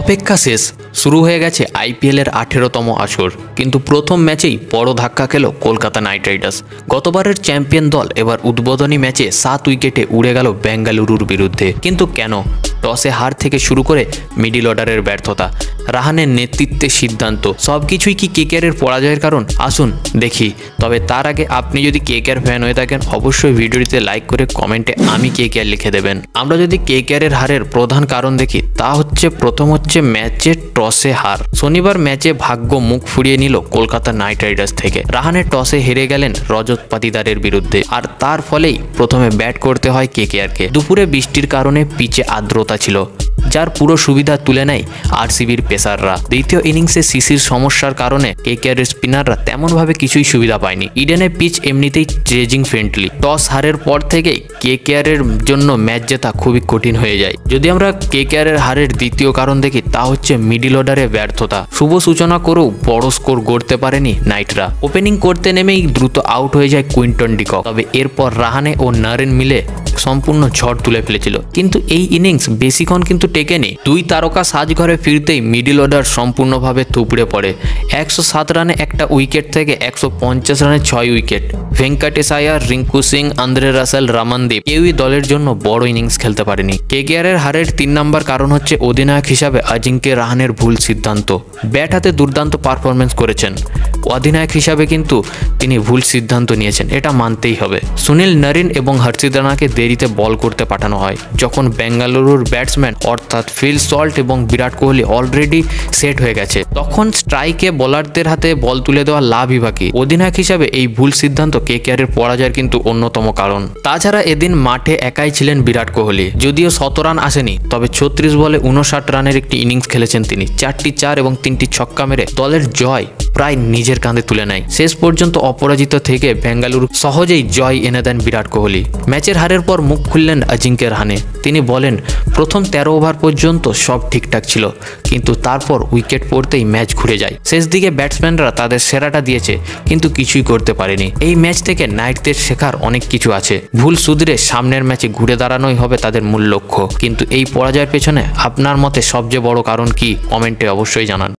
অপেক্ষা শেষ, শুরু হয়ে গেছে আইপিএলের 18তম আসর। কিন্তু প্রথম ম্যাচেই বড় ধাক্কা খেল কলকাতা নাইট রাইডার্স। গতবারের চ্যাম্পিয়ন দল এবার উদ্বোধনী ম্যাচে 7 উইকেটে উড়ে গেল বেঙ্গালুরুর বিরুদ্ধে। কিন্তু কেন? টসে হার থেকে শুরু করে মিডিল অর্ডারের ব্যর্থতা, রাহানের নেতৃত্বের সিদ্ধান্ত, সবকিছুই কি কেকেআরের পরাজয়ের কারণ? আসুন দেখি। তবে তার আগে আপনি যদি কেকেআর ফ্যান হয়ে থাকেন অবশ্যই ভিডিওটিতে লাইক করে কমেন্টে আমি কেকেআর লিখে দেবেন। আমরা যদি কেকেআরের হারের প্রধান কারণ দেখি তা হচ্ছে প্রথম হচ্ছে ম্যাচে টসে হার। শনিবার ম্যাচে ভাগ্য মুখ ফুরিয়ে নিল কলকাতা নাইট রাইডার্স থেকে। রাহানের টসে হেরে গেলেন রজত পাতিদারের বিরুদ্ধে, আর তার ফলেই প্রথমে ব্যাট করতে হয় কেকেআরকে। দুপুরে বৃষ্টির কারণে পিচে আর্দ্রতা ছিল, যার পুরো সুবিধা তুলে নেয় আরসিবির পেসাররা। দ্বিতীয় ইনিংসে সিসির সমস্যার কারণে কেকেআরের স্পিনাররা তেমনভাবে কিছুই সুবিধা পায়নি। ইডেনে পিচ এমনিতেই চেজিং ফ্রেন্ডলি। টস হারের পর থেকেই কেকেআরের জন্য ম্যাচ জেতা খুবই কঠিন হয়ে যায়। যদি আমরা কেকেআরের হারের দ্বিতীয় কারণ দেখি তা হচ্ছে মিডিল অর্ডারে ব্যর্থতা। শুভ সূচনা করেও বড় স্কোর গড়তে পারেনি নাইটরা। ওপেনিং করতে নেমেই দ্রুত আউট হয়ে যায় কুইন্টন ডিকক। তবে এরপর রাহানে ও নারেন মিলে সম্পূর্ণ ঝড় তুলে ফেলেছিল, কিন্তু এই ইনিংস বেশিক্ষণ কিন্তু টেকেনি। 2 তারকা সাজঘরে ফিরতেই মিডিল অর্ডার সম্পূর্ণভাবে থুবড়ে পড়ে। 107 রানে একটা উইকেট থেকে 150 রানে 6 উইকেট। ভেঙ্কটেশ আয়ার, রিঙ্কু সিং, আন্দ্রে রাসেল, রামানদীপ কেউই দলের জন্য বড় ইনিংস খেলতে পারেনি। কেকেআরের হারের 3 নম্বর কারণ হচ্ছে অধিনায়ক হিসাবে অজিঙ্ক্য রাহানের ভুল সিদ্ধান্ত। ব্যাট হাতে দুর্দান্ত পারফরমেন্স করেছেন, অধিনায়ক হিসাবে কিন্তু তিনি ভুল সিদ্ধান্ত নিয়েছেন, এটা মানতেই হবে। সুনীল নারিন এবং হর্ষিত রানাকে দেরিতে বল করতে পাঠানো হয়, যখন বেঙ্গালুরুর ব্যাটসম্যান অর্থাৎ ফিল সল্ট এবং বিরাট কোহলি অলরেডি সেট হয়ে গেছে। তখন স্ট্রাইকে বোলারদের হাতে বল তুলে দেওয়া লাভই বাকি। অধিনায়ক হিসাবে এই ভুল সিদ্ধান্ত কেকেআরের পরাজয়ের কিন্তু অন্যতম কারণ। তাছাড়া এদিন মাঠে একাই ছিলেন বিরাট কোহলি। যদিও 100 রান আসেনি, তবে 36 বলে 59 রানের একটি ইনিংস খেলেছেন তিনি। 4টি 4 এবং 3টি ছক্কা মেরে দলের জয় প্রায় নিজের কাঁধে তুলে নেয়। শেষ পর্যন্ত অপরাজিত থেকে বেঙ্গালুরু সহজেই জয় এনে দেন বিরাট কোহলি। ম্যাচের হারের পর মুখ খুললেন অজিঙ্ক্য রাহানে। তিনি বলেন, প্রথম 13 ওভার পর্যন্ত সব ঠিকঠাক ছিল, কিন্তু তারপর উইকেট পড়তেই ম্যাচ ঘুরে যায়। শেষ দিকে ব্যাটসম্যানরা তাদের সেরাটা দিয়েছে, কিন্তু কিছুই করতে পারেনি। এই ম্যাচ থেকে নাইটদের শেখার অনেক কিছু আছে। ভুল শুধরে সামনের ম্যাচে ঘুরে দাঁড়ানোই হবে তাদের মূল লক্ষ্য। কিন্তু এই পরাজয়ের পেছনে আপনার মতে সবচেয়ে বড় কারণ কি? কমেন্টে অবশ্যই জানান।